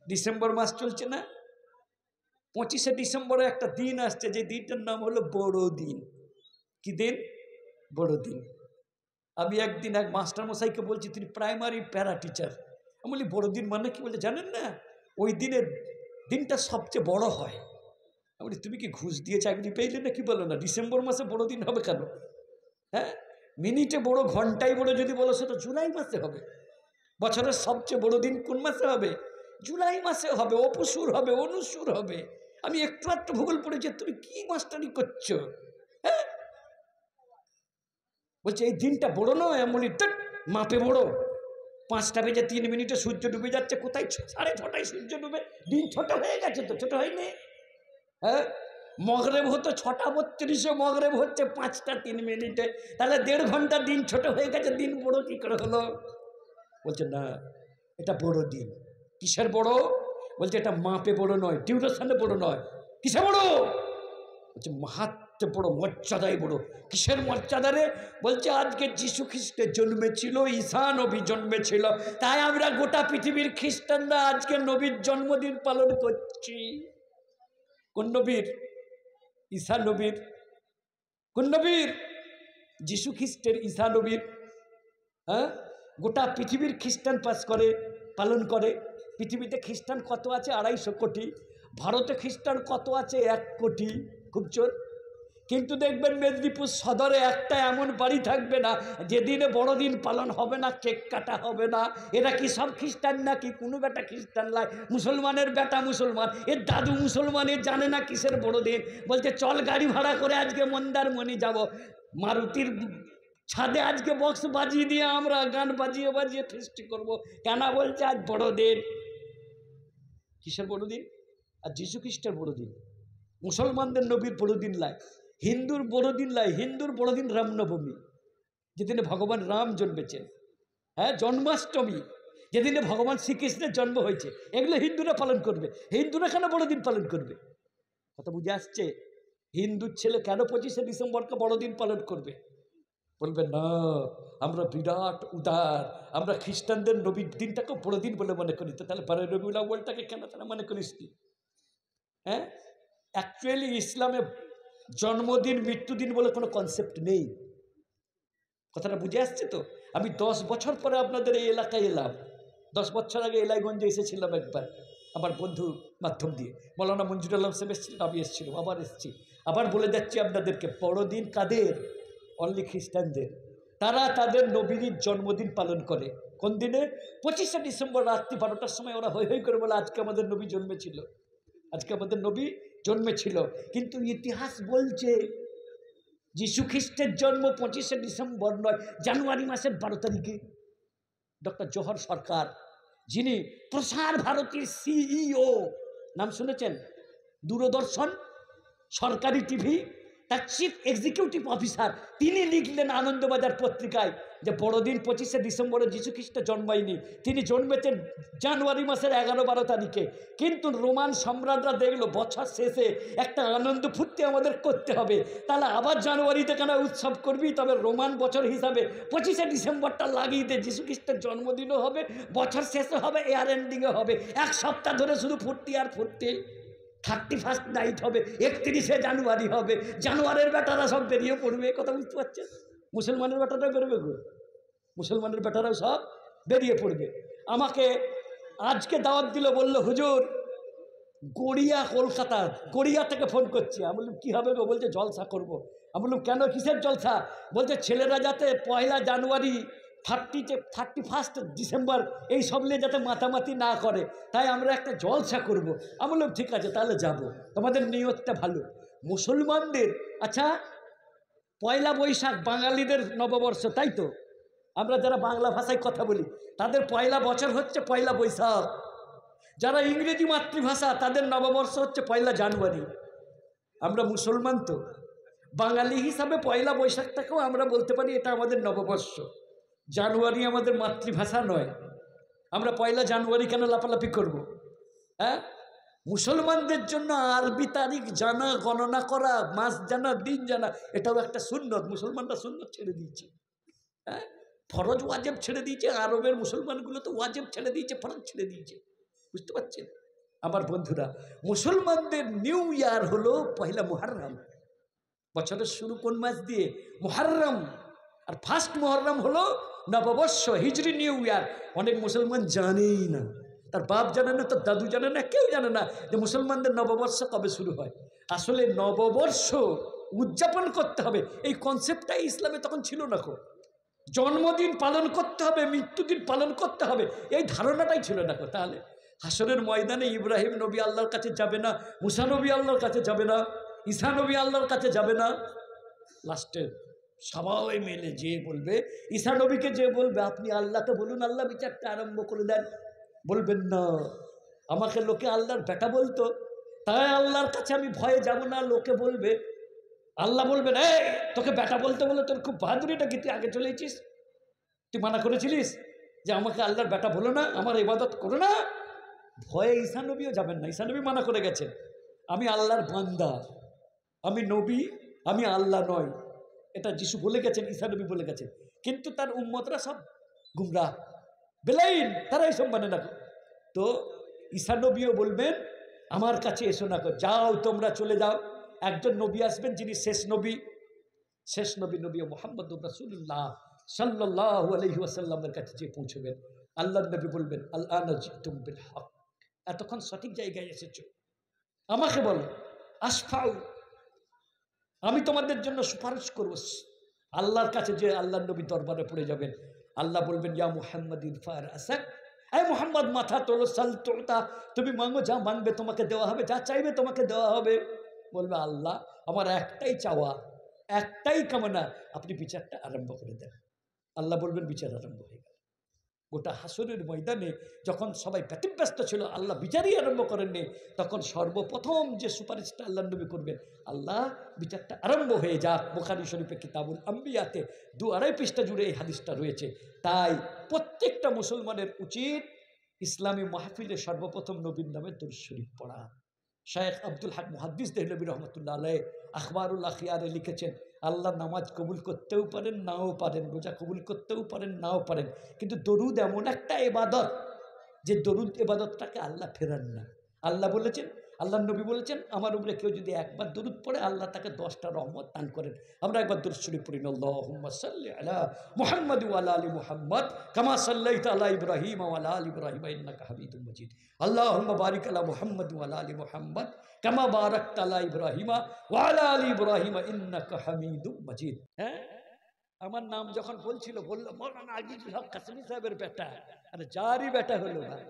December মাস চলছে না, 25শে ডিসেম্বরে একটা দিন আসছে, যে দিনটার নাম হলো বড়দিন। কি দিন? বড়দিন। আমি একদিন এক মাস্টারমশাইকে বলছি, তিনি প্রাইমারি প্যারা টিচার। আমি বলি বড়দিন মানে কি? বলে জানেন না, ওই দিনটা সবচেয়ে বড় হয়। আমি বলি তুমি কি ঘুষ দিয়ে চাকরি পেইলে না কি? বলো না, ডিসেম্বর মাসে বড়দিন হবে কেন? হ্যাঁ, মিনিটে বড়, ঘন্টায় বড় যদি বলো, সেটা জুলাই মাসে হবে। বছরের সবচেয়ে বড় দিন কোন মাসে হবে? জুলাই মাসে হবে। অপসুর হবে, অনুসুর হবে। আমি একটু ভূগোল পড়েছি, তুমি কি মাস্টারি করছো? হ্যাঁ, বলছে এই দিনটা বড় নয়। এমনই মাপে বড়। 5:03 সূর্য ডুবে যাচ্ছে। কোথায়? 6:30টায় সূর্য ডুবে। দিন ছোট হয়ে গেছে তো, ছোট হয়নি? হ্যাঁ, মগরেব হতো 6:32, মগরেব হচ্ছে 5:03। তাহলে 1.5 ঘন্টা দিন ছোট হয়ে গেছে, দিন বড় কি করে হলো? বলছে না, এটা বড় দিন। কিসের বড়? বলছে এটা মাপে বড় নয়, ডিউরেশনে বড় নয়। কিসে বড়? বলছে মাহাত্ম্যে বড়, মর্যাদায় বড়। কিসের মর্যাদারে? বলছে আজকে যীশু খ্রিস্টের জন্মেছিল, ঈসা নবী জন্মেছিল, তাই আমরা গোটা পৃথিবীর খ্রিস্টানরা আজকে নবীর জন্মদিন পালন করছি। কোন নবীর? ঈসা নবীর। কোন নবীর? যীশু খ্রিস্টের, ঈসা নবীর। হ্যাঁ, গোটা পৃথিবীর খ্রিস্টান পালন করে। পৃথিবীতে খ্রিস্টান কত আছে? 250 কোটি। ভারতে খ্রিস্টান কত আছে? 1 কোটি। খুব জোর। কিন্তু দেখবেন মেদিনীপুর সদরে একটা এমন বাড়ি থাকবে না যেদিনে বড়দিন পালন হবে না, কেক কাটা হবে না। এরা কি সব খ্রিস্টান নাকি? কোনো বেটা খ্রিস্টান নয়, মুসলমানের বেটা মুসলমান। এর দাদু মুসলমান, এ জানে না কিসের বড়দিন। বলছে চল গাড়ি ভাড়া করে আজকে মন্দারমণি যাব, মারুতির ছাদে আজকে বক্স বাজিয়ে দিয়ে আমরা গান বাজিয়ে বাজিয়ে ফেস্টি করব। কেন? বলছে আজ বড়দিন। কিসের বড়দিন? আর যীশু খ্রিস্টের বড়দিন। মুসলমানদের নবীর বড়দিন লাই, হিন্দুর বড়দিন লাই। হিন্দুর বড়দিন রামনবমী, যেদিনে ভগবান রাম জন্মেছেন। হ্যাঁ, জন্মাষ্টমী, যেদিনে ভগবান শ্রীকৃষ্ণের জন্ম হয়েছে। এগুলো হিন্দুরা পালন করবে। হিন্দুরা কেন বড়দিন পালন করবে? কথা বুঝে আসছে? হিন্দুর ছেলে কেন 25শে ডিসেম্বরকে বড়দিন পালন করবে? বলবে না, আমরা বিরাট উদার, আমরা খ্রিস্টানদের নবীর দিনটাকে বড়দিন বলে মনে করি। তো তাহলে রবিউল আউয়ালটাকে কেন তারা মনে করিস নি? হ্যাঁ, অ্যাকচুয়ালি ইসলামে জন্মদিন মৃত্যুদিন বলে কোনো কনসেপ্ট নেই। কথাটা বুঝে আসছে তো? আমি 10 বছর পরে আপনাদের এই এলাকায় এলাম। 10 বছর আগে এলাইগঞ্জে এসেছিলাম একবার, আমার বন্ধুর মাধ্যম দিয়ে। মৌলানা মঞ্জুরুল আলম সাহেব এসেছিলেন, আমি এসেছিলাম, আবার এসেছি। আবার বলে যাচ্ছি আপনাদেরকে, বড়দিন কাদের? অনলি খ্রিস্টানদের। তারা তাদের নবীর জন্মদিন পালন করে। কোন দিনে? 25শে ডিসেম্বর রাত্রি 12টার সময় ওরা হৈ হৈ করে বলে আজকে আমাদের নবী জন্মেছিল, আজকে আমাদের নবী জন্মেছিল। কিন্তু ইতিহাস বলছে যীশু খ্রিস্টের জন্ম 25শে ডিসেম্বর নয়, জানুয়ারি মাসের 12 তারিখে। ডক্টর জোহর সরকার, যিনি প্রসার ভারতীর সিইও, নাম শুনেছেন? দূরদর্শন, সরকারি টিভি, তার চিফ এক্সিকিউটিভ অফিসার, তিনি লিখলেন আনন্দবাজার পত্রিকায় যে বড়দিন 25শে ডিসেম্বরে যীশু খ্রিস্ট জন্মায়নি, তিনি জন্মেছেন জানুয়ারি মাসের 11-12 তারিখে। কিন্তু রোমান সম্রাটরা দেখলো বছর শেষে একটা আনন্দ ফুর্তি আমাদের করতে হবে, তাহলে আবার জানুয়ারিতে কেন উৎসব করবি? তবে রোমান বছর হিসাবে 25শে ডিসেম্বরটা লাগিয়ে দে, যীশু খ্রিস্টের জন্মদিনও হবে, বছর শেষে হবে, এয়ার এন্ডিংও হবে, 1 সপ্তাহ ধরে শুধু ফুর্তি আর ফুর্তি। 31st নাইট হবে, 31শে জানুয়ারি হবে, জানুয়ারির বেটারা সব বেরিয়ে পড়বে। কথা বুঝতে পারছেন? মুসলমানের বেটারাও বেরোবে গো, মুসলমানের বেটারাও সব বেরিয়ে পড়বে। আমাকে আজকে দাওয়াত দিল, বললো হুজুর গড়িয়া, কলকাতা গড়িয়া থেকে ফোন করছি। আমি বললাম কী হবে গো? বলছে জলসা করব। আমি বললাম কেন, কিসের জলসা? বলছে ছেলেরা যাতে 1 জানুয়ারি 31 ডিসেম্বর এই সব নিয়ে যাতে মাতামাতি না করে, তাই আমরা একটা জলসা করব। আমি বললাম ঠিক আছে, তাহলে যাব, তোমাদের নিয়তটা ভালো। মুসলমানদের আচ্ছা 1 বৈশাখ বাঙালিদের নববর্ষ, তাই তো? আমরা যারা বাংলা ভাষায় কথা বলি তাদের পয়লা বছর হচ্ছে 1 বৈশাখ। যারা ইংরেজি মাতৃভাষা তাদের নববর্ষ হচ্ছে 1 জানুয়ারি। আমরা মুসলমান তো, বাঙালি হিসাবে 1 বৈশাখটাকেও আমরা বলতে পারি এটা আমাদের নববর্ষ। জানুয়ারি আমাদের মাতৃভাষা নয়। আমরা 1 জানুয়ারি কেন লাফালাফি করব? হ্যাঁ, মুসলমানদের জন্য আরবি তারিখ জানা, গণনা করা, মাস জানা, দিন জানা, এটাও একটা সুন্নত। মুসলমানরা সুন্নত ছেড়ে দিয়েছে। হ্যাঁ, ফরজ ওয়াজেব ছেড়ে দিয়েছে। আরবের মুসলমানগুলো তো ওয়াজেব ছেড়ে দিয়েছে, ফরজ ছেড়ে দিয়েছে। বুঝতে পারছেন আমার বন্ধুরা? মুসলমানদের নিউ ইয়ার হলো পয়লা মুহররম। বছরের শুরু কোন মাস দিয়ে? মুহররম। আর ফার্স্ট মুহররম হলো নববর্ষ, হিজরি নিউ ইয়ার। অনেক মুসলমান জানেই না, তার বাপ জানে না, তার দাদু জানে না, কেউ জানে না যে মুসলমানদের নববর্ষ কবে শুরু হয়। আসলে নববর্ষ উদযাপন করতে হবে এই কনসেপ্টটাই ইসলামে তখন ছিল না। জন্মদিন পালন করতে হবে, মৃত্যুদিন পালন করতে হবে, এই ধারণাটাই ছিল না। তাহলে হাসরের ময়দানে ইব্রাহিম নবী আল্লাহর কাছে যাবে না, মুসা নবী আল্লাহর কাছে যাবে না, ঈসা নবী আল্লাহর কাছে যাবে না। লাস্টে সবাই মিলে যে বলবে, ঈসা নবীকে যে বলবে আপনি আল্লাহকে বলুন, আল্লাহ বিচারটা আরম্ভ করে দেন। বলবেন না, আমাকে লোকে আল্লাহর বেটা বলতো, তাই আল্লাহর কাছে আমি ভয়ে যাব না। লোকে বলবে, আল্লাহ বলবেন এই তোকে বেটা বলতে বলে তোর খুব বাহাদুরিটা কি, তুই আগে চলেছিস, তুই মানা করেছিলিস যে আমাকে আল্লাহর বেটা বলো না, আমার ইবাদত করো না। ভয়ে ঈসা নবীও যাবেন না, ঈসা নবী মানা করে গেছেন আমি আল্লাহর বান্দা, আমি নবী, আমি আল্লাহ নয়। এটা যিশু বলে গেছেন, ঈসা নবী বলে গেছেন। কিন্তু তার উম্মতরা সব গুমরাহ, বেলাইন, তারা এইসব মানে না। তো ঈসা নবীও বলবেন আমার কাছে এসো না, যাও তোমরা চলে যাও। একজন নবী আসবেন যিনি শেষ নবী, শেষ নবী নবী মুহাম্মদুর রাসূলুল্লাহ সাল্লাল্লাহু আলাইহি ওয়াসাল্লামের কাছে যে পৌঁছবেন, আল্লাহর নবী বলবেন আল-আনা জিতুম বিল হক, এতক্ষণ সঠিক জায়গায় এসেছো, আমাকে বলো আশফাউ, আমি তোমাদের জন্য সুপারিশ করব। আল্লাহর কাছে যে আল্লাহর নবী দরবারে পড়ে যাবেন, আল্লাহ বলবেন ইয়া মুহাম্মদ ইরফা রাসাক, এই মুহাম্মদ মাথা তোলো, সাল তোতা, তুমি মাঙ্গো, যা মানবে তোমাকে দেওয়া হবে, যা চাইবে তোমাকে দেওয়া হবে। বলবে আল্লাহ আমার একটাই চাওয়া, একটাই কামনা, আপনি বিচারটা আরম্ভ করে দেন। আল্লাহ বলবেন বিচার আরম্ভ হয়ে গেল। গোটা হাসরের ময়দানে যখন সবাই ব্যতিব্যস্ত ছিল, আল্লাহ বিচারই আরম্ভ করেননি, তখন সর্বপ্রথম যে সুপারিশটা আল্লাহ নবী করবেন, আল্লাহ বিচারটা আরম্ভ হয়ে যাক। বুখারী শরীফে কিতাবুল আম্বিয়াতে 2-2.5 পৃষ্ঠা জুড়ে এই হাদিসটা রয়েছে। তাই প্রত্যেকটা মুসলমানের উচিত ইসলামী মাহফিলে সর্বপ্রথম নবীর নামে দুরূদ শরীফ পড়া। শেখ আব্দুল হক মুহাদ্দিস দেহলভী রহমতুল্লাহ আলাইহি আখবারুল আখিয়ারে লিখেছেন, আল্লাহ নামাজ কবুল করতেও পারেন, নাও পারেন, রোজা কবুল করতেও পারেন, নাও পারেন, কিন্তু দরুদ এমন একটা ইবাদত যে দরুদ ইবাদতটাকে আল্লাহ ফেরান না। আল্লাহ বলেছেন, আল্লাহ নবী বলেছেন, আমার উপরে কেউ যদি একবার দরুদ পড়ে আল্লাহ তাকে 10টা রহমত দান করেন। আমরা একবার দরুদ শরীফ পড়ি, আল্লাহুম্মা সাল্লি আলা মুহাম্মাদ ওয়া আলা আলি মুহাম্মাদ কামা সাল্লাইতা আলা ইব্রাহিম ওয়া আলা আলি ইব্রাহিম ইন্নাকা হামিদুম মাজিদ। আল্লাহুম্মা বারিক আলা মুহাম্মাদ ওয়া আলা আলি মুহাম্মাদ কামা বারাকতা আলা ইব্রাহিম ওয়া আলা আলি ইব্রাহিম ইন্নাকা হামিদুম মাজিদ। হ্যাঁ, আমার নাম যখন বলছিল, বললো মৌলানা আজিজুল হক কাসেমি সাহেবের বেটা। আরে যারই বেটা হলো ভাই,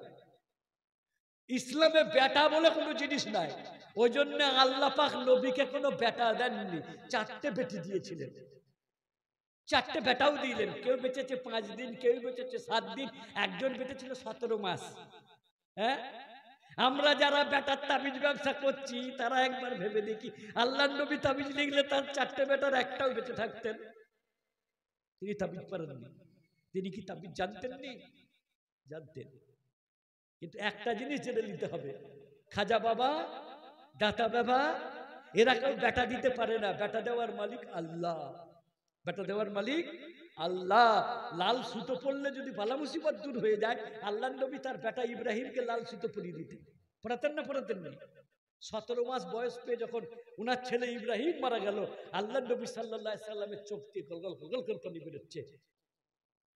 ইসলামে বেটা বলে কোনো জিনিস নাই। ওই জন্য আল্লাহ পাক নবীকে কোনো বেটা দেননি, 4টে বেটি দিয়েছিলেন, 4টে বেটাও দিলেন। কেউ বেঁচেছে 5 দিন, কেউ বেঁচেছে 7 দিন, একজন বেঁচেছিল 17 মাস। হ্যাঁ, আমরা যারা বেটার তাবিজ ব্যবসা করছি তারা একবার ভেবে দেখি, আল্লাহর নবী তাবিজ লিখলে তার 4টে বেটার একটাও বেঁচে থাকতেন? তিনি তাবিজ পারেননি। তিনি কি তাবিজ জানতেন? জানতেন। কিন্তু একটা জিনিস জেনে নিতে হবে, খাজা বাবা, দাতা বাবা, এরা কেউ বেটা দিতে পারে না। বেটা দেওয়ার মালিক আল্লাহ, বেটা দেওয়ার মালিক আল্লাহ। লাল সুতো পড়লে যদি বালা মুসিবত দূর হয়ে যায়, আল্লাহ নবী তার বেটা ইব্রাহিমকে লাল সুতো পরিয়ে দিতেন। পড়াতেন না? পড়াতেন না? 17 মাস বয়স পেয়ে যখন উনার ছেলে ইব্রাহিম মারা গেল, আল্লাহ নবী সাল্লাল্লাহু আলাইহি সাল্লামের চোখ দিয়ে গলগল গলগল করে পানি বেরোচ্ছে,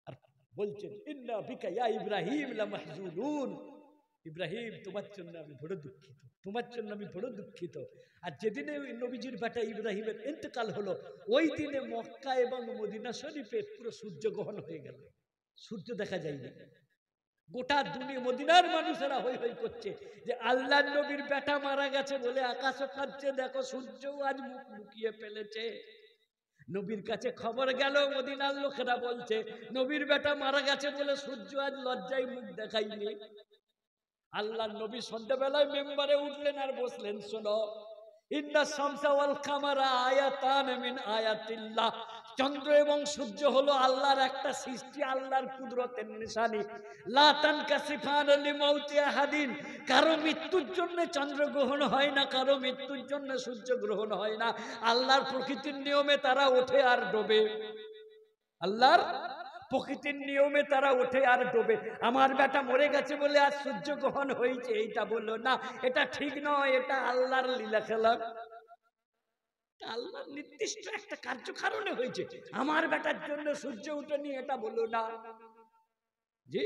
আর বলছেন ইন্না বিকা ইয়া ইব্রাহিম লামাহজুনুন, ইব্রাহিম তোমার জন্য আমি বড় দুঃখিত, তোমার জন্য আমি বড় দুঃখিত। আর যেদিনে ওই নবীজির বেটা ইব্রাহিমের ইন্তেকাল হলো, ওই দিনে মক্কা এবং মদিনা শরীফে পুরো সূর্যগ্রহণ হয়ে গেল, সূর্য দেখা যায়নি। গোটা দুনিয়া মদিনার মানুষেরা হই হই করছে যে আল্লাহর নবীর বেটা মারা গেছে বলে আকাশও কাঁদছে, দেখো সূর্যও আজ মুখ লুকিয়ে ফেলেছে। নবীর কাছে খবর গেল, মদিনার লোকেরা বলছে নবীর বেটা মারা গেছে বলে সূর্য আজ লজ্জায় মুখ দেখায়নি। আল্লাহর নবী সন্ধ্যাবেলায় মেম্বারে উঠলেন আর বসলেন, শোনো, ইন্না শামসা ওয়াল কামারা আয়াতান মিন আয়াতিল্লাহ, চন্দ্র এবং সূর্য হলো আল্লাহর একটা সৃষ্টি, আল্লাহর কুদরতের নিশানি। লা তানকাসিফান লিমাউতি আহাদিন, কারো মৃত্যুর জন্য চন্দ্র গ্রহণ হয় না, কারো মৃত্যুর জন্য সূর্য গ্রহণ হয় না। আল্লাহর প্রকৃতির নিয়মে তারা ওঠে আর ডোবে। আল্লাহর প্রকৃতির নিয়মে তারা ওঠে আর ডোবে। আমার বেটা মরে গেছে বলে আর সূর্য গ্রহণ হয়েছে এইটা বললো না, এটা ঠিক নয়, এটা আল্লাহর লীলা খেলা, আল্লাহর নির্দিষ্ট একটা কার্যকারণে হয়েছে। আমার বেটার জন্য সূর্য উঠেনি এটা বললো না। জি,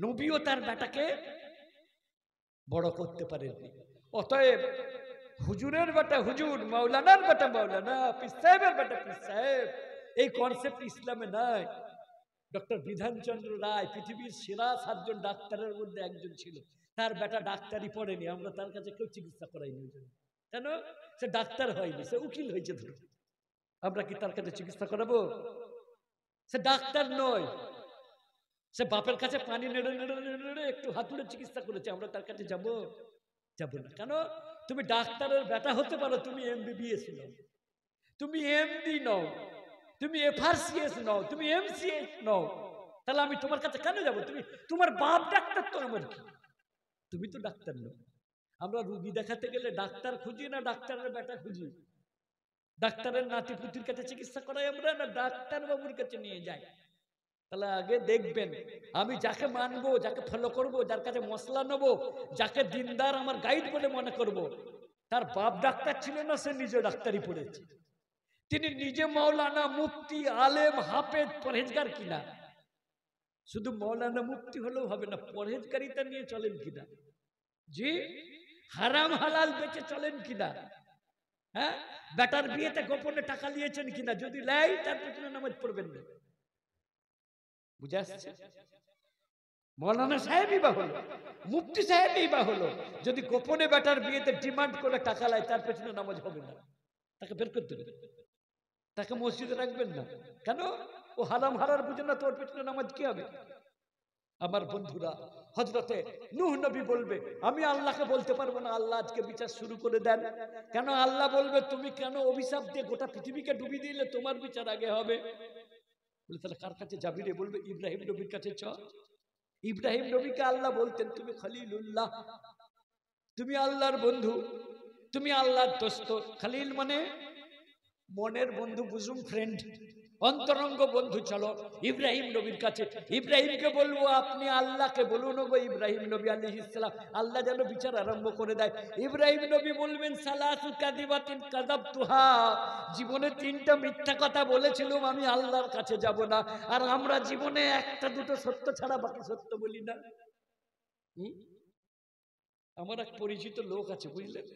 নবীও তার বেটাকে বড় করতে পারেননি। অতএব হুজুরের বেটা হুজুর, মাওলানার বেটা মাওলানা, পীর সাহেবের বেটা পীর সাহেব, এই কনসেপ্ট ইসলামে নাই। ডক্টর বিধানচন্দ্র রায় পৃথিবীর সেরা 7 জন ডাক্তারের মধ্যে একজন ছিল। তার বেটা ডাক্তারি পড়েনি, আমরা তার কাছে কেউ চিকিৎসা করাইনি। কেন? সে ডাক্তার হয়নি, সে উকিল হয়েছে। ধরুন, আমরা কি তার কাছে চিকিৎসা করাবো? সে ডাক্তার নয়, সে বাপের কাছে পানি নেড়ে নেড়ে নেড়ে একটু হাতুড়ে চিকিৎসা করেছে, আমরা তার কাছে যাবো? যাবো না। কেন? তুমি ডাক্তারের বেটা হতে পারো, তুমি MBBS নও, তুমি MD নও, তুমি FRCS নও, তুমি MCS নও, তাহলে আমি তোমার কাছে কেন যাবো? তুমি, তোমার বাপ ডাক্তার তো আমার কি? তুমি তো ডাক্তার নও। আমরা রুগী দেখাতে গেলে ডাক্তার খুঁজি না ডাক্তারের বেটা খুঁজি? ডাক্তারের নাতি পুতির কাছে চিকিৎসা করাই আমরা, না ডাক্তার বাবুর কাছে নিয়ে যাই? তাহলে আগে দেখবেন, আমি যাকে মানবো, যাকে ফলো করবো, যার কাছে মশলা নেবো, যাকে দিনদার আমার গাইড বলে মনে করব, তার বাপ ডাক্তার ছিল না, সে নিজে ডাক্তারি পড়েছে, তিনি নিজে মৌলানা, মুফতি, আলেম, হাফেজ, পরহেজগার কিনা। শুধু মৌলানা মুফতি হলেও হবে না, পরহেজগারিতা নিয়ে চলেন কিনা, জি, হারাম হালাল বেঁচে চলেন কিনা, হ্যাঁ, বেটার বিয়েতে গোপনে টাকা নিয়েছেন কিনা, যদি লাই তার পেছনে নামাজ পড়বেন না। বুঝে আসছে? মৌলানা সাহেবই বা হলো, মুফতি সাহেবই বা হলো, যদি গোপনে বেটার বিয়েতে ডিমান্ড করে টাকা লাই, তার পেছনে নামাজ হবে না, তাকে বের করতে দেবে, তাকে মসজিদে রাখবেন না। কেন? ও হারাম হারার বুঝে না, তোর পেছনে নামাজ কি হবে? আমার বন্ধুরা, হযরতে নূহ নবী বলবে, আমি আল্লাহকে বলতে পারবো না, আল্লাহ আজকে বিচার শুরু করে দেন। কেন? আল্লাহ বলবে, তুমি কেন অভিশাপ দিয়ে গোটা পৃথিবীকে ডুবিয়ে দিলে, তোমার বিচার আগে হবে। বলে, তাহলে কার কাছে যাবি রে? বলবে, ইব্রাহিম নবীর কাছে চ। ইব্রাহিম নবীকে আল্লাহ বলতেন, তুমি খলিলুল্লাহ, তুমি আল্লাহর বন্ধু, তুমি আল্লাহর দোস্ত। খলিল মানে মনের বন্ধু, বুজুম ফ্রেন্ড, অন্তরঙ্গ বন্ধু। চলো ইব্রাহিম নবীর কাছে। ইব্রাহিমকে বলবো, আপনি আল্লাহকে বলুন গো ইব্রাহিম নবী আলাইহিস সালাম, আল্লাহ যেন বিচার আরম্ভ করে দেয়। ইব্রাহিম নবী বলবেন, সালাসু কাযিবাতিন কাযাবতুহা, জীবনে 3টা মিথ্যা কথা বলেছিলাম, আমি আল্লাহর কাছে যাব না। আর আমরা জীবনে 1টা 2টো সত্য ছাড়া বাকি সত্য বলি না। আমার এক পরিচিত লোক আছে, বুঝলেন,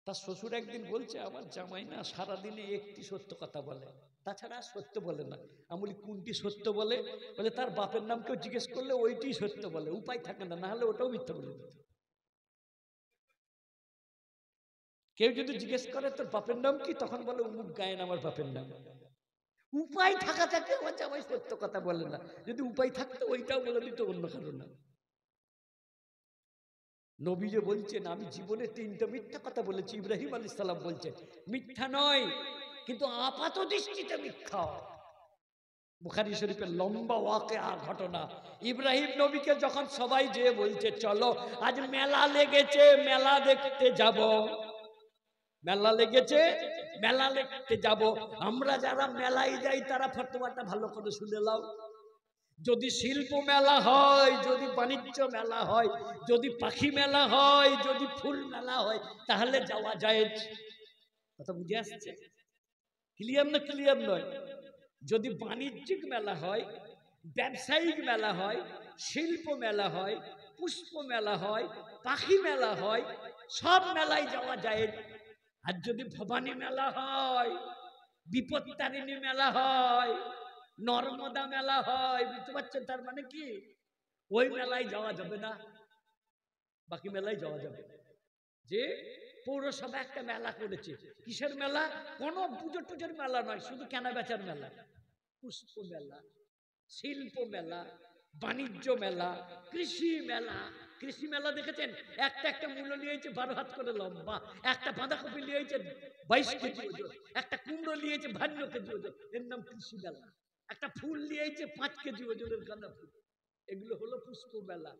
তার শ্বশুর একদিন বলছে, আমার জামাই না সারাদিনে একটি সত্য কথা বলে, তাছাড়া সত্য বলে না। আমি বলি, কোনটি সত্য বলে? বলে, তার বাপের নাম কেউ জিজ্ঞেস করলে ওইটি সত্য বলে, উপায় থাকে না, না হলে ওটাও মিথ্যা বলে দিত। কেউ যদি জিজ্ঞেস করে তোর বাপের নাম কি, তখন বলে অমুক গায়েন আমার বাপের নাম। উপায় থাকা থাকে আমার জামাই সত্য কথা বলে না, যদি উপায় থাকতো ওইটাও বলে দিত অন্য কারণ না। নবী যে বলছেন, আমি জীবনে 3টা মিথ্যা কথা বলেছি, ইব্রাহিম আলাইহিস সালাম বলছেন, মিথ্যা নয় কিন্তু আপাত দৃষ্টিতে মিথ্যা। বুখারী শরীফের লম্বা ওয়াকিয়া ঘটনা। ইব্রাহিম নবীকে যখন সবাই যেয়ে বলছে, চলো আজ মেলা লেগেছে, মেলা দেখতে যাব, মেলা লেগেছে, মেলা দেখতে যাব। আমরা যারা মেলায় যাই তারা ফতোয়াটা ভালো করে শুনে নাও। যদি শিল্প মেলা হয়, যদি বাণিজ্য মেলা হয়, যদি পাখি মেলা হয়, যদি ফুল মেলা হয়, তাহলে যাওয়া যায়। কথা বুঝে আসছে? ক্লিয়ার না? ক্লিয়ার নয়? যদি বাণিজ্যিক মেলা হয়, ব্যবসায়িক মেলা হয়, শিল্প মেলা হয়, পুষ্প মেলা হয়, পাখি মেলা হয়, সব মেলায় যাওয়া যায়। আর যদি ভবানী মেলা হয়, বিপত্তারিণী মেলা হয়, নর্মদা মেলা হয়, বুঝতে পারছেন তার মানে কি? ওই মেলায় যাওয়া যাবে না, বাকি মেলায় যাওয়া যাবে। যে পৌরসভা একটা মেলা করেছে, কিসের মেলা? কোনো পুজো টুজোর মেলা নয়, শুধু কেনা বেচার মেলা, পুষ্প মেলা, শিল্প মেলা, বাণিজ্য মেলা, কৃষি মেলা। কৃষি মেলা দেখেছেন? একটা মূল্য নিয়েছে 12 হাত করে লম্বা, একটা বাঁধাকপি নিয়েছে 22 কেজি ওজন, একটা কুমড়ো নিয়েছে 52 কেজি ওজন, এর নাম কৃষি মেলা। একটা ফুল নিয়েছে 5 কেজি ওজনের গাঁদা ফুল, এগুলো হলো পুষ্প মেলা,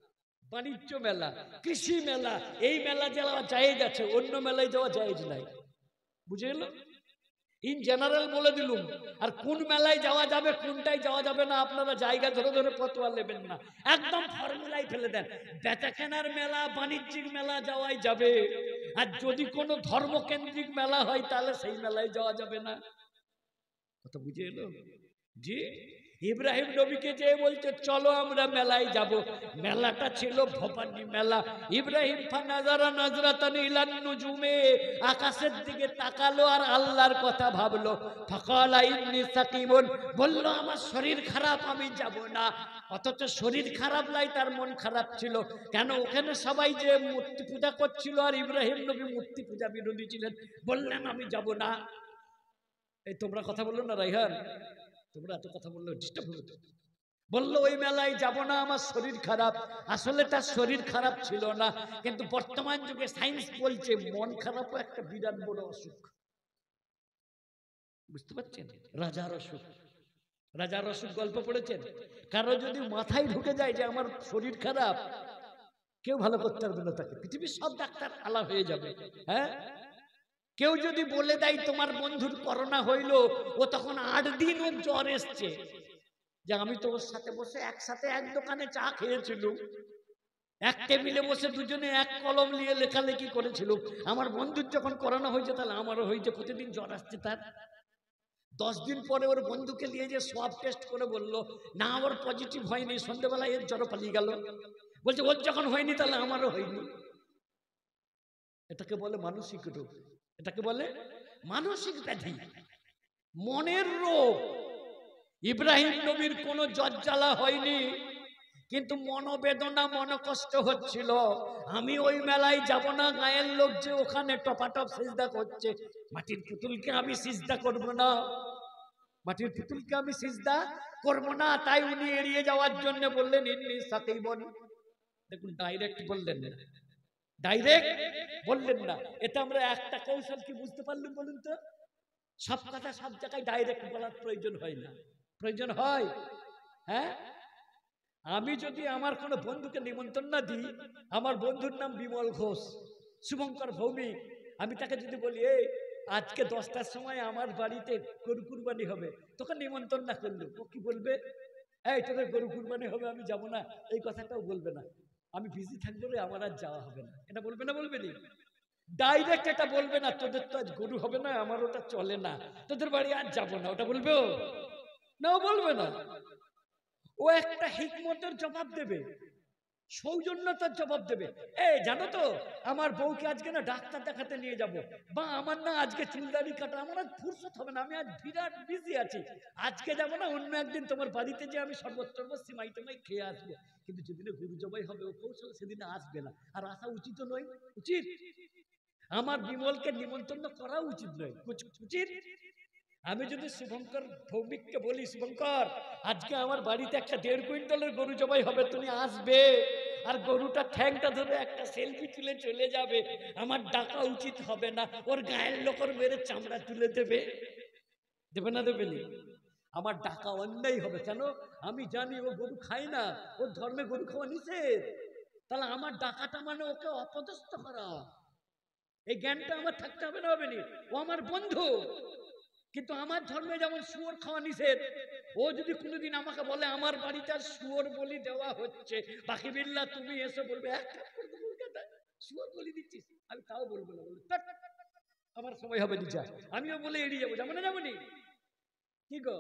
বাণিজ্য মেলা, কৃষি মেলা। এই মেলা যাওয়া জায়েজ আছে, অন্য মেলায় যাওয়া জায়েজ নাই। বুঝে গেল? ইন জেনারেল বলে দিলুম। আর কোন মেলায় যাওয়া যাবে কোনটায় যাওয়া যাবে না আপনারা জায়গা ধরে ধরে ফতোয়া নেবেন না, একদম ফর্মুলাই ফেলে দেন। বেচাকেনার মেলা বাণিজ্যিক মেলা যাওয়াই যাবে, আর যদি কোনো ধর্মকেন্দ্রিক মেলা হয় তাহলে সেই মেলায় যাওয়া যাবে না। কথা বুঝে এলো? জি, ইব্রাহিম নবীকে যে বলছে চলো আমরা মেলায় যাব, মেলাটা ছিল ভবানী মেলা। ইব্রাহিম ফানাজারা নাজরাতান ইলান নুজুমে, আকাশের দিকে তাকালো আর আল্লাহর কথা ভাবলো। ফাকালা ইন্নী সাকিমুন, বলল আমার শরীর খারাপ আমি যাব না। অথচ শরীর খারাপ লাই তার মন খারাপ ছিল। কেন? ওখানে সবাই যে মূর্তি পূজা করছিল আর ইব্রাহিম নবী মূর্তি পূজা বিরোধী ছিলেন, বললেন আমি যাব না। এই তোমরা কথা বললো না রাইহান, তোমরা এত কথা বললে ডিস্টার্ব হবে। বললো ওই মেলায় যাব না, আমার শরীর খারাপ। আসলে তার শরীর খারাপ ছিল না, কিন্তু বর্তমান যুগে সায়েন্স বলছে মন খারাপও একটা বিরাট বড় অসুখ। বুঝতে পারছেন? রাজার অসুখ, রাজার অসুখ গল্প পড়েছেন? কারো যদি মাথায় ঢুকে যায় যে আমার শরীর খারাপ, কেউ ভালো করতে পারবে না তাকে, পৃথিবীর সব ডাক্তার আলা হয়ে যাবে। হ্যাঁ, কেউ যদি বলে দেয় তোমার বন্ধুর করোনা হইল, ও তখন 8 দিন ওর জ্বর এসছে, যে আমি তো ওর সাথে বসে একসাথে এক দোকানে চা খেয়েছিলুম, এক টেবিলে বসে দুজনে এক কলম নিয়ে লেখালেখি করেছিল, আমার বন্ধুর যখন করোনা হয়েছে তাহলে আমারও হয়েছে, প্রতিদিন জ্বর আসছে তার। 10 দিন পরে ওর বন্ধুকে নিয়ে যে সোয়াব টেস্ট করে বললো না ওর পজিটিভ হয়নি, সন্ধ্যেবেলায় এর জ্বর পালিয়ে গেল। বলছে ওর যখন হয়নি তাহলে আমারও হয়নি। এটাকে বলে মানসিক রোগ, এটাকে বলে মানসিক ব্যাধি, মনের রোগ। ইব্রাহিম নবীর কোনো জ্বর হয়নি, কিন্তু মনোবেদনা মনকষ্ট হচ্ছিল। আমি ওই মেলায় যাব না, গায়ের লোক যে ওখানে টপাটপ সিজদা করছে, মাটির পুতুলকে আমি সিজদা করব না, মাটির পুতুলকে আমি সিজদা করব না। তাই উনি এড়িয়ে যাওয়ার জন্য বললেন ইন্নী সাকিবুন। দেখুন ডাইরেক্ট বললেন না, ডাইরেক্ট বললেন না। এটা আমরা একটা কৌশল কি বুঝতে পারলাম বলুন তো? সব কথা সব জায়গায় ডাইরেক্ট বলার প্রয়োজন হয় না। প্রয়োজন হয়? হ্যাঁ, আমি যদি আমার কোনো বন্ধুকে নিমন্ত্রণ না দিই, আমার বন্ধুর নাম বিমল ঘোষ, শুভঙ্কর ভৌমিক, আমি তাকে যদি বলি এই আজকে 10টার সময় আমার বাড়িতে গরু কুরবানি হবে, তোকে নিমন্ত্রণ না করলো, ও কি বলবে? এই তোদের গরু কুরবানি হবে আমি যাব না, এই কথাটাও বলবে না, আমি বিজি থাকবো রে আমার আর যাওয়া হবে না, এটা বলবে না? বলবে নি? ডাইরেক্ট এটা বলবে না, তোদের তো আজ গরু হবে না, আমার ওটা চলে না, তোদের বাড়ি আর যাবো না, ওটা বলবে? না, বলবে না। ও একটা হিকমতের জবাব দেবে, সৌজন্যতার জবাব দেবে। এই জানো তো আমার বউকে আজকে না ডাক্তার দেখাতে নিয়ে যাব, বা আমার না আজকে চুলদাড়ি কাটা, আমার আজ ফুরসত হবে না, আমি আজ বিরাট বিজি আছি, আজকে যাবো না, অন্য একদিন তোমার বাড়িতে যে আমি শরবত টরবত সিমাই টিমাই খেয়ে আসবো। কিন্তু যেদিনে গরু জবাই হবে ও কৌশল সেদিনে আসবে না, আর আসা উচিত নয়। উচিত? আমার বিমলকে নিমন্ত্রণ করা উচিত নয়, উচিত? আমি যদি শুভঙ্কর ভৌমিককে বলি শুভঙ্কর আজকে আমার বাড়িতে একটা 1.5 কুইন্টালের গরু জবাই হবে, তুমি আসবে, আর গরুটা ঠ্যাংটা ধরে একটা সেলফি তুলে চলে যাবে, আমার ডাকা উচিত হবে না? ওর গায়ের লোকের মেরে চামড়া তুলে দেবে, দেবে না দেবে না? আমার ডাকা অন্যায় হবে। কেন? আমি জানি ও গরু খায় না, ওর ধর্মে গরু খাওয়া নিষেধ, তাহলে আমার ডাকাটা মানে ওকে অপদস্থ করা। এই জ্ঞানটা আমার থাকতে হবে না? হবে না? ও আমার বন্ধু, কিন্তু আমার ধর্মে যেমন শুয়োর খাওয়া নিষেধ, ও যদি কোনোদিন আমাকে বলে আমার বাড়িতে শুয়োর বলি দেওয়া হচ্ছে, বাকি বিল্লাহ তুমি এসে বলবে শুয়োর বলি দিচ্ছিস, আমি তাও বলবো না, বলবো আমার সময় হবে নিচা, আমিও বলে এড়িয়ে যাবো, যাবো না? যাবো নি? কি গো,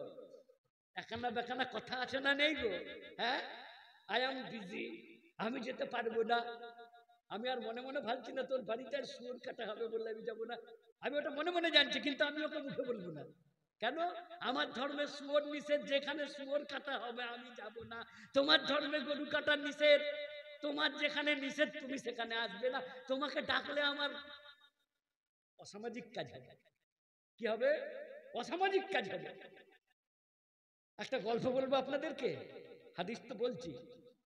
একানা বেকানা কথা আছে না নেই গো? হ্যাঁ, আই এম বিজি, আমি যেতে পারবো না। আমি আর মনে মনে ভাবছি না তোর বাড়িতে আর শুয়োর কাটা হবে বললে আমি যাবো না, আমি ওটা মনে মনে জানছি, কিন্তু আমি ওকে মুখে বলবো না। কেন? আমার ধর্মে শুয়োর নিষেধ, যেখানে শুয়োর কাটা হবে আমি যাব না। তোমার ধর্মে গরু কাটার নিষেধ, তোমার যেখানে নিষেধ তুমি সেখানে আসবে না। তোমাকে ডাকলে আমার অসামাজিক কাজ হবে। কি হবে? অসামাজিক কাজ হবে। একটা গল্প বলবো আপনাদেরকে, হাদিস তো বলছি,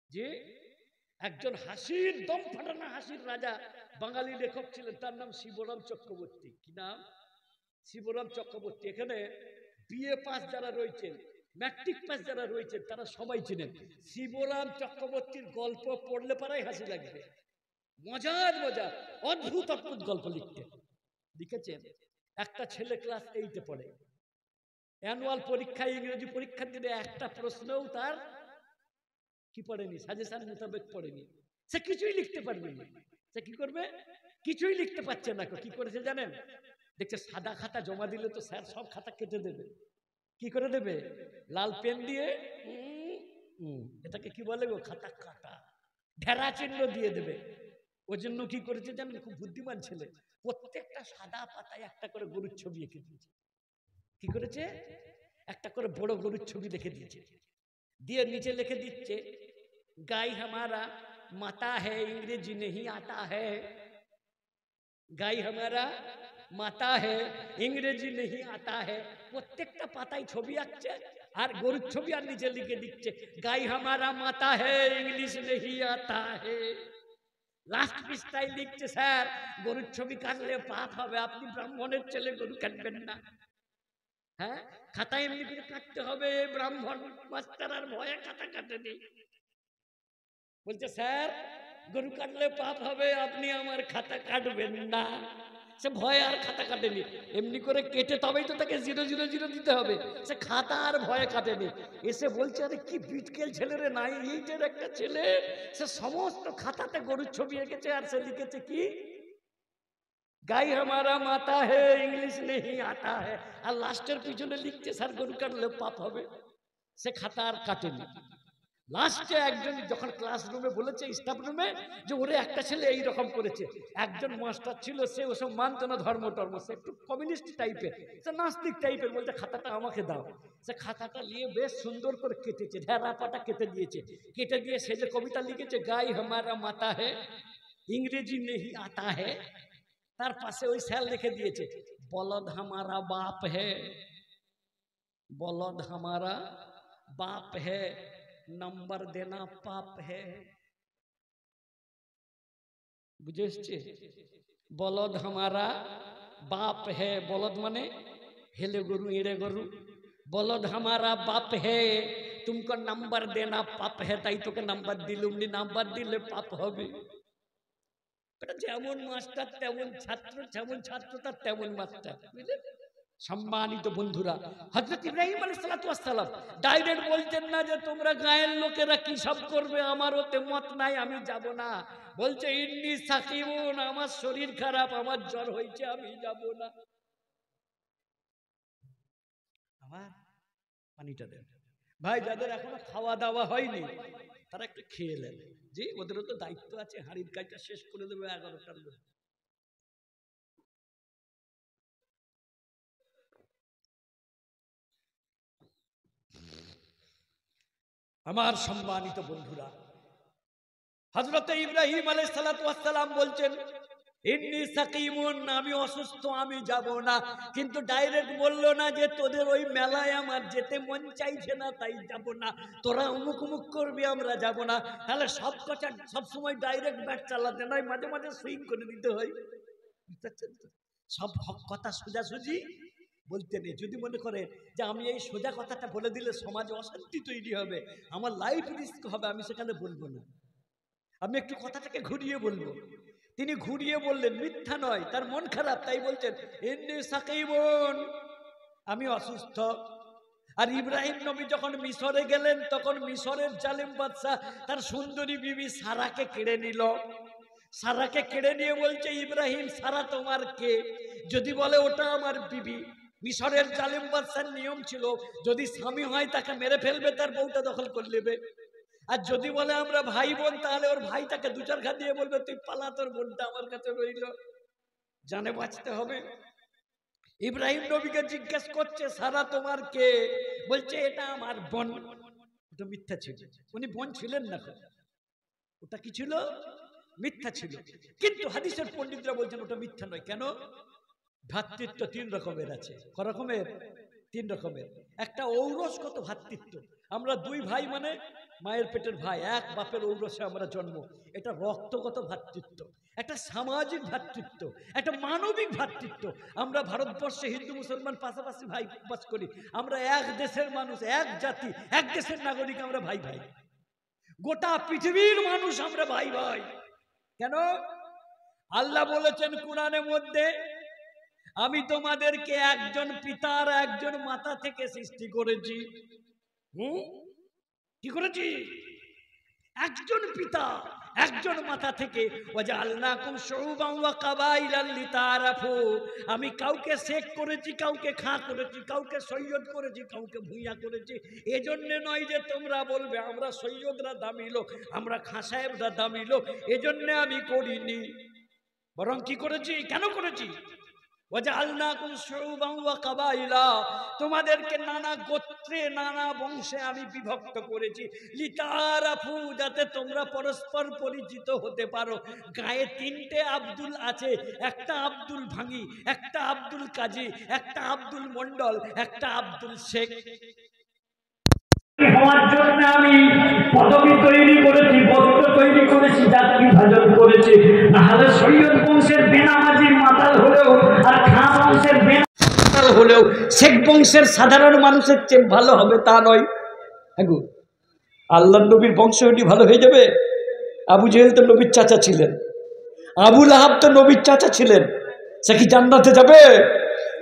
যে একজন হাসির দম ফাটানো হাসির রাজা, বাঙালি লেখক ছিলেন, তার নাম শিবরাম চক্রবর্তী। কি নাম? শিবরাম চক্রবর্তী। এখানে বিএ পাস যারা রয়েছেন, ম্যাট্রিক পাস যারা রয়েছেন, তারা সবাই চিনেন। শিবরাম চক্রবর্তীর গল্প পড়লে পারাই হাসি লাগবে, মজার মজার অদ্ভুত অদ্ভুত গল্প লিখতেন, লিখেছেন। একটা ছেলে ক্লাস 8-এ পড়ে, অ্যানুয়াল পরীক্ষায় ইংরেজি পরীক্ষার দিনে একটা প্রশ্নও তার কি পড়েনি, সাজেশন মোতাবেক পড়েনি, সে কিছুই লিখতে পারবে না। সে কি করবে? কিছুই লিখতে পারছে না। কি করেছে জানেন? দেখছে সাদা খাতা জমা দিলে তো স্যার সব খাতা কেটে দেবে, কি করে দেবে? লাল পেন দিয়ে এটাকে কি বলে গো, খাতা কাটা, ঢেরা চিহ্ন দিয়ে দেবে। ওই জন্য কি করেছে জানেন? খুব বুদ্ধিমান ছেলে, প্রত্যেকটা সাদা পাতায় একটা করে গরুর ছবি এঁকে দিয়েছে। কি করেছে? একটা করে বড় গরুর ছবি লিখে দিয়েছে, দিয়ে নিচে লিখে দিচ্ছে গাই हमारा माता है इंग्रेजी नहीं आता है, गाय हमारा माता है इंग्रेजी नहीं आता है। প্রত্যেকটা পাতায় ছবি আঁকছে আর গরুর ছবি, আর নিচে লিখে দিচ্ছে গাই हमारा माता है इंग्लिश नहीं आता है। লাস্ট পৃষ্ঠায় লিখছে স্যার গরুর ছবি কাটলে পাপ হবে, আপনি ব্রাহ্মণের ছেলে গরু কাটবেন না। হ্যাঁ, খাতা এমনি করে কাটতে হবে, ব্রাহ্মণ মাস্টার আর ভয়ে খাতা কাটেনি। বলছে স্যার গরু কাটলে পাপ হবে, আপনি আমার খাতা কাটবেন না। সে ভয়ে আর খাতা কাটেনি, এমনি করে কেটে তবেই তো তাকে 000 দিতে হবে। সে খাতা আর ভয়ে কাটেনি। এসে বলছে আরে কি বিটকেল ছেলে রে, নাই এইটার একটা ছেলে, সে সমস্ত খাতাতে গরুর ছবি এঁকেছে আর সে লিখেছে কি গাই हमारा माता है इंग्लिश नहीं आता है, আর লাস্টের পিছনে লিখছে স্যার গরু কাটলে পাপ হবে। সে খাতা আর কাটেনি। লাস্টে একজন যখন ক্লাসরুমে বলেছে, স্টাফ রুমে, যে ওরে একটা ছেলে এইরকম করেছে, একজন মাস্টার ছিল সে ওসব মানত না, ধর্ম টর্ম, সে একটু কমিউনিস্ট টাইপের, সে নাস্তিক টাইপের, বলছে খাতাটা আমাকে দাও। সে খাতাটা নিয়ে বেশ সুন্দর করে কেটেছে, ঢেরা পাটা কেটে দিয়েছে। কেটে দিয়ে সে যে কবিতা লিখেছে গাই हमारा माता है इंग्रेजी नहीं आता है, তার পাশে ওই স্যার লিখে দিয়েছে বলদ हमारा बाप है, বলদ हमारा बाप है, नंबर देना पाप है। বুঝে এসছে? বলদ हमारा बाप है, বলদ মানে হেলে গরু, এড়ে গরু। বলদ हमारा बाप है, तुमको नंबर देना पाप है, তাই তোকে নাম্বার দিলুম নি, নাম্বার দিলে পাপ হবে। যেমন মাস্টার তেমন ছাত্র, যেমন ছাত্র তার তেমন মাস্টার। বুঝলেন? সম্মানিত বন্ধুরা, হযরত ইব্রাহিম আলাইহিস সালাতু ওয়াস সালাম ডাইরেক্ট বলতেন না যে তোমরা গায়ের লোকেরা কি সব করবে, আমার ওতে মত নাই, আমি যাব না। বলছে ইন্নী সাকিমুন, আমার শরীর খারাপ, আমার জ্বর হয়েছে, আমি যাব না। আমার পানিটা দেন ভাই, যাদের এখনো খাওয়া দাওয়া হয়নি তারা একটু খেয়ে নেন। জি, ওদেরও তো দায়িত্ব আছে, হাড়ির কাজটা শেষ করে দেবে 11টার মধ্যে। আমার সম্মানিত বন্ধুরা, হযরত ইব্রাহিম আলাইহিস সালাতু ওয়াস সালাম বলছেন ইন্নী সাকিমুন, আমি অসুস্থ, আমি যাব না। কিন্তু ডাইরেক্ট বলল না যে তোদের ওই মেলায় আমার যেতে মন চাইছে না তাই যাব না, তোরা অমুক অমুক করবি, আমরা যাব না। তাহলে সব কথা সব সময় ডাইরেক্ট ব্যাট চালাতে নয়, মাঝে মাঝে সুইং করে দিতে হয়। সব কথা সোজাসুজি বলতে নেই। যদি মনে করেন যে আমি এই সোজা কথাটা বলে দিলে সমাজে অশান্তি তৈরি হবে, আমার লাইফ রিস্ক হবে, আমি সেখানে বলবো না। আমি একটু কথাটাকে ঘুরিয়ে বলবো। তিনি ঘুরিয়ে বললেন, মিথ্যা নয়, তার মন খারাপ, তাই বলছেন ইন্নী সাকিমুন, আমি অসুস্থ। আর ইব্রাহিম নবী যখন মিশরে গেলেন তখন মিশরের জালিম বাদশা তার সুন্দরী বিবি সারাকে কেড়ে নিল। সারাকে কেড়ে নিয়ে বলছে ইব্রাহিম সারা তোমার কে? যদি বলে ওটা আমার বিবি, মিশরের জালিম বাদশার নিয়ম ছিল যদি স্বামী হয় তাকে মেরে ফেলবে, তার বউটা দখল করে নেবে। আর যদি বলে আমরা ভাই বোন, তাহলে ওর ভাই তাকে 2-4 ঘা দিয়ে বলবে তুই পালা, তোর বোনটা আমার কাছে রইল। জানে বাঁচতে হবে। ইব্রাহিম নবীকে জিজ্ঞেস করছে সারা তোমার কে? বলছে এটা আমার বোন। ওটা মিথ্যা ছিল, উনি বোন ছিলেন না, ওটা কি ছিল? মিথ্যা ছিল। কিন্তু হাদিসের পণ্ডিতরা বলছেন ওটা মিথ্যা নয়। কেন? ভ্রাতৃত্ব 3 রকমের আছে। ক রকমের? 3 রকমের। একটা ঔরসগত ভ্রাতৃত্ব, আমরা 2 ভাই মানে মায়ের পেটের ভাই, এক বাপের ঔরসে আমরা জন্ম, এটা রক্তগত ভ্রাতৃত্ব। একটা সামাজিক ভ্রাতৃত্ব, একটা মানবিক ভ্রাতৃত্ব। আমরা ভারতবর্ষে হিন্দু মুসলমান পাশাপাশি ভাই বাস করি, আমরা এক দেশের মানুষ, এক জাতি, এক দেশের নাগরিক, আমরা ভাই ভাই। গোটা পৃথিবীর মানুষ আমরা ভাই ভাই। কেন? আল্লাহ বলেছেন কোরআনের মধ্যে আমি তোমাদেরকে একজন পিতার একজন মাতা থেকে সৃষ্টি করেছি। কি করেছি? একজন পিতা একজন মাথা থেকে। ওয়াজআলনাকুম শুউবান ওয়া কাবাইলান লিতাআরাফু। আমি কাউকে শেখ করেছি, কাউকে খাঁ করেছি, কাউকে সৈয়দ করেছি, কাউকে ভূঁইয়া করেছি। এজন্য নয় যে তোমরা বলবে আমরা সৈয়দরা দামি লোক, আমরা খাঁ সাহেবরা দামি লোক, এজন্য আমি করিনি। বরং কি করেছি, কেন করেছি? ওয়াজআলনাকুম শুউবান ওয়া কাবাইলা, তোমাদেরকে নানা গোত্রে নানা বংশে আমি বিভক্ত করেছি। লিতাআরাফু, যাতে তোমরা পরস্পর পরিচিত হতে পারো। গায়ে তিনটে আব্দুল আছে, একটা আব্দুল ভাঙি, একটা আব্দুল কাজী, একটা আব্দুল মন্ডল, একটা আব্দুল শেখ। হওয়ার জন্য আমি পদবি তৈরি করেছি, বস্ত্র তৈরি করেছি, জাতি বিভাজন করেছি। নাহলে সৈয়দ বংশের বেনামাজির মাতাল হলেও আর খাঁ বংশের বেনামাল হলেও শেখ বংশের সাধারণ মানুষের চেয়ে ভালো হবে তা নয়। আল্লাহর নবীর বংশ হলে ভালো হয়ে যাবে? আবু জেহেল তো নবীর চাচা ছিলেন, আবু লাহাব তো নবীর চাচা ছিলেন, সে কি জান্নাতে যাবে?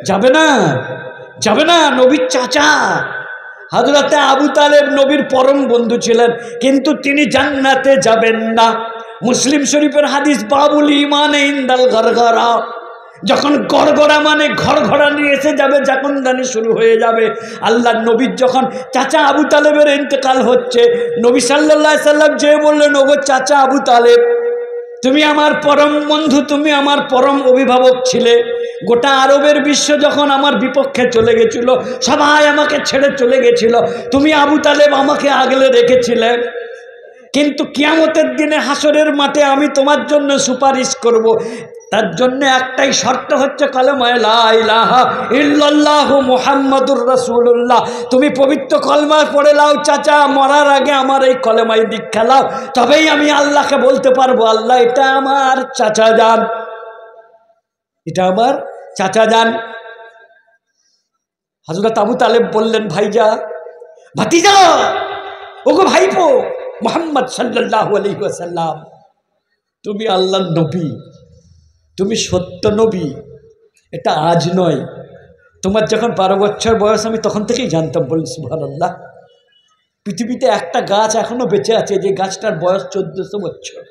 যাবে না, যাবে না। নবীর চাচা হযরতে আবু তালেব নবীর পরম বন্ধু ছিলেন, কিন্তু তিনি জান্নাতে যাবেন না। মুসলিম শরীফের হাদিস, বাবুল ঈমানে ইনদাল গরগরা। যখন গড়গড়া মানে ঘরঘড়া নিয়ে এসে যাবে, জাকনদানি শুরু হয়ে যাবে। আল্লাহর নবীর যখন চাচা আবু তালেবের ইন্তেকাল হচ্ছে, নবী সাল্লাল্লাহু আলাইহি সাল্লাম যে বললেন, ওগো চাচা আবু তালেব, তুমি আমার পরম বন্ধু, তুমি আমার পরম অভিভাবক ছিলে। গোটা আরবের বিশ্ব যখন আমার বিপক্ষে চলে গেছিল, সবাই আমাকে ছেড়ে চলে গেছিল, তুমি আবু তালেব আমাকে আগলে রেখেছিলে। কিন্তু কিয়ামতের দিনে হাসরের মাঠে আমি তোমার জন্য সুপারিশ করব। তার জন্য একটাই শর্ত হচ্ছে কালেমা লা ইলাহা ইল্লাল্লাহু মুহাম্মাদুর রাসূলুল্লাহ। তুমি পবিত্র কলমা পড়ে লাও চাচা, মরার আগে আমার এই কলেমায় দীক্ষা লাও, তবেই আমি আল্লাহকে বলতে পারবো, আল্লাহ এটা আমার চাচা যান, এটা আমার চাচা যান। হযরত আবু তালেব বললেন, ভাইজা, ভাতিজা, ওগো ভাইপো মুহাম্মদ সাল্লাল্লাহু আলাইহি ওয়াসাল্লাম, তুমি আল্লাহর নবী, তুমি সত্য নবী, এটা আজ নয়। তোমার যখন 12 বছর বয়স আমি তখন থেকেই জানতাম। বলি সুবহানাল্লাহ। পৃথিবীতে একটা গাছ এখনো বেঁচে আছে, যে গাছটার বয়স 1400 বছর।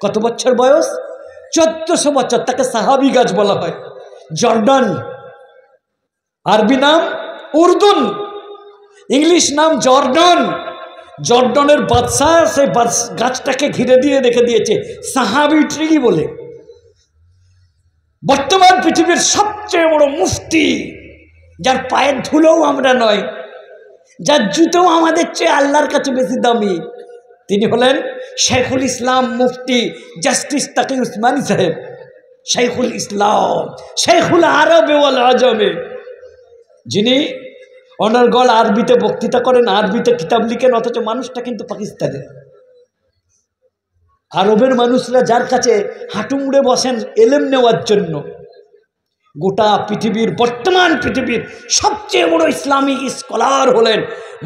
কত বছর বয়স? 1400 বছর। তাকে সাহাবি গাছ বলা হয়। জর্ডান, আরবি নাম উর্দুন, ইংলিশ নাম জর্ডন। জর্ডনের বাদশাহ সেই গাছটাকে ঘিরে দিয়ে রেখে দিয়েছে সাহাবি ট্রি বলে। বর্তমান পৃথিবীর সবচেয়ে বড় মুফতি, যার পায়ের ধুলোও আমরা নয়, যার জুতোও আমাদের চেয়ে আল্লাহর কাছে বেশি দামি, তিনি হলেন শেখুল ইসলাম মুফতি জাস্টিস তাকি উসমানী সাহেব। শেখুল ইসলাম, শেখুল আরবে ওয়াল আজমে, যিনি অনর্গল আরবিতে বক্তৃতা করেন, আরবিতে কিতাব লিখেন, অথচ মানুষটা কিন্তু পাকিস্তানের। আরবের মানুষরা যার কাছে হাঁটু মুড়ে বসেন এলেম নেওয়ার জন্য। গোটা পৃথিবীর, বর্তমান পৃথিবীর সবচেয়ে বড় ইসলামিক স্কলার হলেন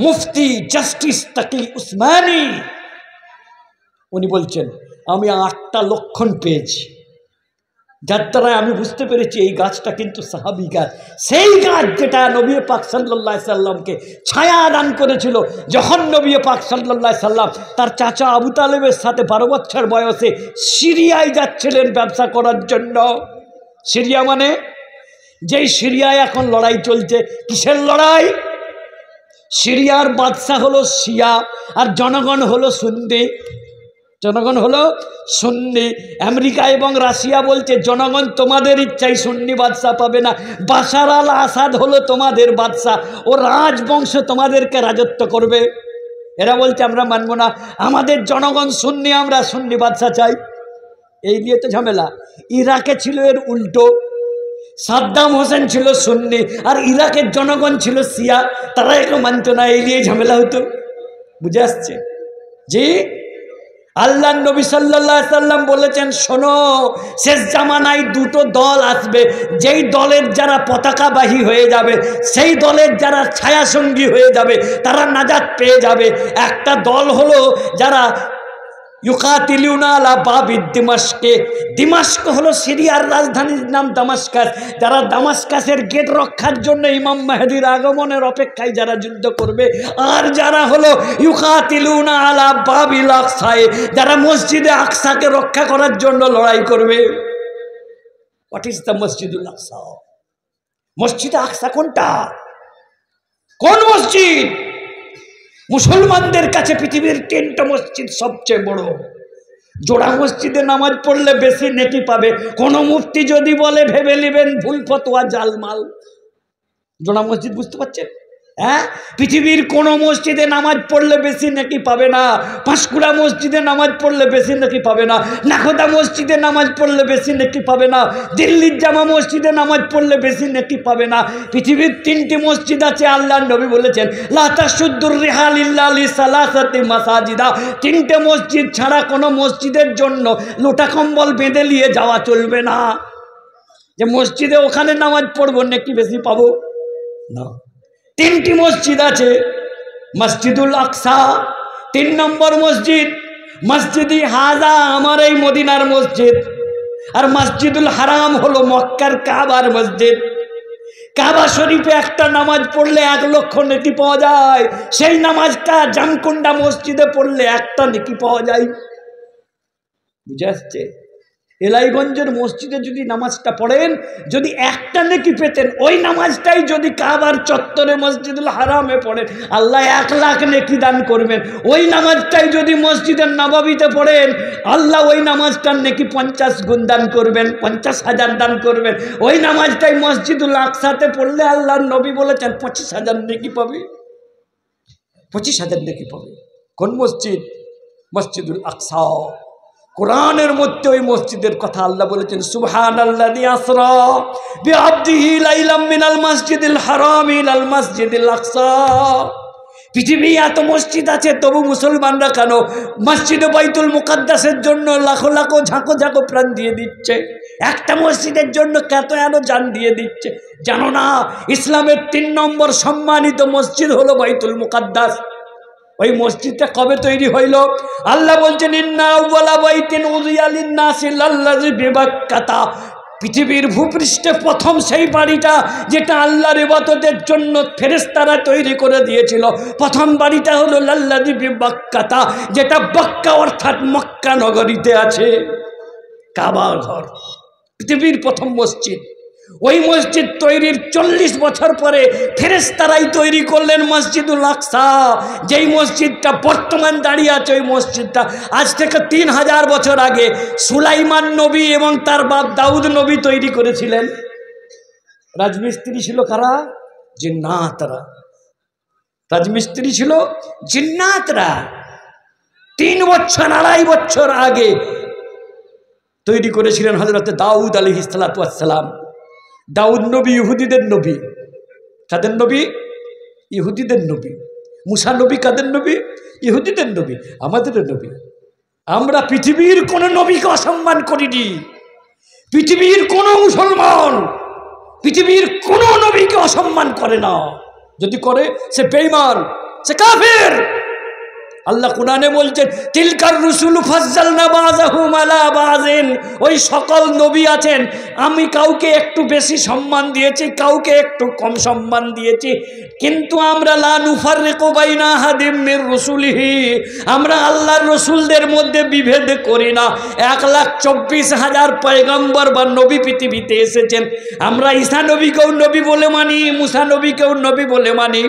মুফতি জাস্টিস তাকি উসমানী। উনি বলছেন, আমি 8টা লক্ষণ পেয়েছি, যার দ্বারা আমি বুঝতে পেরেছি এই গাছটা কিন্তু সাহাবি গাছ। সেই গাছ যেটা নবী পাক সাল্লাল্লাহু আলাইহি সাল্লামকে ছায়া দান করেছিল, যখন নবী পাক সাল্লাল্লাহু আলাইহি সাল্লাম তার চাচা আবু তালেবের সাথে 12 বছর বয়সে সিরিয়ায় যাচ্ছিলেন ব্যবসা করার জন্য। সিরিয়া মানে, যেই সিরিয়ায় এখন লড়াই চলছে। কিসের লড়াই? সিরিয়ার বাদশা হলো শিয়া আর জনগণ হলো সুন্নি। জনগণ হলো সুন্নি। আমেরিকা এবং রাশিয়া বলছে জনগণ তোমাদের ইচ্ছাই সুন্নি বাদশা পাবে না, বাশার আল আসাদ হলো তোমাদের বাদশা, ও রাজবংশ তোমাদেরকে রাজত্ব করবে। এরা বলছে আমরা মানব না, আমাদের জনগণ সুন্নি, আমরা সুন্নি বাদশা চাই। এই নিয়ে তো ঝামেলা। ইরাকে ছিল এর উল্টো, সাদ্দাম হোসেন ছিল সুন্নি আর ইরাকের জনগণ ছিল শিয়া, তারা একে মানত না, এই নিয়ে ঝামেলা হতো। বুঝে আসছে? জি, আল্লাহ নবী সাল্লাল্লাহু আলাইহি সাল্লাম বলেছেন, শোনো, শেষ জামানায় 2টো দল আসবে, যেই দলের যারা পতাকাবাহী হয়ে যাবে, সেই দলের যারা ছায়াসঙ্গী হয়ে যাবে, তারা নাজাত পেয়ে যাবে। একটা দল হলো যারা ইউকাতিলুনা আলা বাবি দিমাশকে। দিমাশক হলো সিরিয়ার রাজধানীর নাম দামাস্কাস। যারা দামাস্কাসের গেট রক্ষার জন্য ইমাম মেহেদীর আগমনের অপেক্ষায় যারা যুদ্ধ করবে, আর যারা হলো ইউকাতিলুনা আলা বাবিল আকসায়ে, যারা মসজিদে আকসাকে রক্ষা করার জন্য লড়াই করবে। হোয়াট ইজ দ্য মসজিদুল আকসা? মসজিদে আকসা কোনটা? কোন মসজিদ? মুসলমানদের কাছে পৃথিবীর 3টা মসজিদ সবচেয়ে বড়। জোড়া মসজিদে নামাজ পড়লে বেশি নেকি পাবে। কোন মুফতি যদি বলে ভেবে নেবেন ভুল ফতোয়া, জালমাল। জোড়া মসজিদ বুঝতে পারছেন? হ্যাঁ, পৃথিবীর কোন মসজিদে নামাজ পড়লে বেশি নেকি পাবে না। পাঁশকুড়া মসজিদে নামাজ পড়লে বেশি নেকি পাবে না। নাখোদা মসজিদে নামাজ পড়লে বেশি নেকি পাবে না। দিল্লির জামা মসজিদে নামাজ পড়লে বেশি নেকি পাবে না। পৃথিবীর 3টি মসজিদ আছে। আল্লাহর নবী বলেছেন লা তাশুদ্দুর রিহাল ইল্লা লিসালাসাতি মাসাজিদা। 3টে মসজিদ ছাড়া কোনো মসজিদের জন্য লোটা কম্বল বেঁধে নিয়ে যাওয়া চলবে না। যে মসজিদে ওখানে নামাজ পড়বো নেকি বেশি পাবো না। 3টি মসজিদ আছে। মসজিদুল আকসা 3 নম্বর মসজিদ, মসজিদি হাজা আমার এই মদিনার মসজিদ, আর মসজিদুল হারাম হলো মক্কার কাবার মসজিদ। কাবা শরীফে একটা নামাজ পড়লে 1 লক্ষ নেকি পাওয়া যায়। সেই নামাজটা জামকুন্ডা মসজিদে পড়লে 1টা নেকি পাওয়া যায়। বুঝে আসছে? এলাইগঞ্জের মসজিদে যদি নামাজটা পড়েন, যদি 1টা নেকি পেতেন, ওই নামাজটাই যদি কাবার চত্বরে মসজিদুল হারামে পড়েন, আল্লাহ 1 লাখ নেকি দান করবেন। ওই নামাজটাই যদি মসজিদের নববীতে পড়েন, আল্লাহ ওই নামাজটার নেকি 50 গুণ দান করবেন, 50,000 দান করবেন। ওই নামাজটাই মসজিদুল আকসাতে পড়লে আল্লাহর নবী বলেছেন 25,000 নেকি পাবে। 25,000 নেকি পাবে। কোন মসজিদ? মসজিদুল আকসা। কোরআনের মধ্যে ওই মসজিদের কথা আল্লাহ বলেছেন সুবহানাল্লাযী আসরা বিআবদিহি লাইলাম মিনাল মাসজিদিল হারাম ইলাল মাসজিদিল আকসা। পৃথিবী এত মসজিদ আছে, তবু মুসলমানরা কেন মসজিদে বাইতুল মুকাদ্দাসের জন্য লাখো লাখো ঝাঁকো ঝাঁকো প্রাণ দিয়ে দিচ্ছে? একটা মসজিদের জন্য কত এত জান দিয়ে দিচ্ছে। জানো না ইসলামের 3 নম্বর সম্মানিত মসজিদ হলো বাইতুল মুকাদ্দাস। ওই মসজিদটা কবে তৈরি হইল? আল্লাহ বলছেন ইন্না আউওয়ালা বাইতিন উযিয়া লিন-নাসি লাল্লাযী বিবাক্কাতা। পৃথিবীর ভূপৃষ্ঠে প্রথম সেই বাড়িটা যেটা আল্লাহর ইবাদতের জন্য ফেরেশতারা তৈরি করে দিয়েছিল, প্রথম বাড়িটা হলো লাল্লাযী বিবাক্কাতা, যেটা বাক্কা অর্থাৎ মক্কা নগরীতে আছে। কাবা ঘর পৃথিবীর প্রথম মসজিদ। ওই মসজিদ তৈরির 40 বছর পরে ফেরেশতারাই তৈরি করলেন মসজিদুল আকসা। যেই মসজিদটা বর্তমান দাঁড়িয়ে আছে, ওই মসজিদটা আজ থেকে 3000 বছর আগে সুলাইমান নবী এবং তার বাপ দাউদ নবী তৈরি করেছিলেন। রাজমিস্ত্রি ছিল কারা? জিন্নাতরা। রাজমিস্ত্রি ছিল জিন্নাতরা। 3 বছর 2.5 বছর আগে তৈরি করেছিলেন হযরতে দাউদ আলাইহিস সালাতু ওয়াস সালাম। দাউদ নবী ইহুদিদের নবী। কাদের নবী? ইহুদিদের নবী। মুসা নবী কাদের নবী? ইহুদিদের নবী। আমাদের নবী। আমরা পৃথিবীর কোন নবীকে অসম্মান করিনি। পৃথিবীর কোন মুসলমান পৃথিবীর কোন নবীকে অসম্মান করে না। যদি করে সে বেঈমান, সে কাফের। আল্লাহ কোরআনে বলছেন তিলকার রুসুল ফাজ্জালনা বাযাহুম আলা বাযিন। ওই সকল নবী আছেন, আমি কাউকে একটু বেশি সম্মান দিয়েছি, কাউকে একটু কম সম্মান দিয়েছি, কিন্তু আমরা লা নুফাররিকু বাইনা আহাদিম মির রুসুলিহি। আমরা আল্লাহর রসুলদের মধ্যে বিভেদ করি না। 1,24,000 পয়গম্বর বা নবী পৃথিবীতে এসেছেন। আমরা ঈসা নবীকেও নবী বলে মানি, মুসা নবীকেও নবী বলে মানি।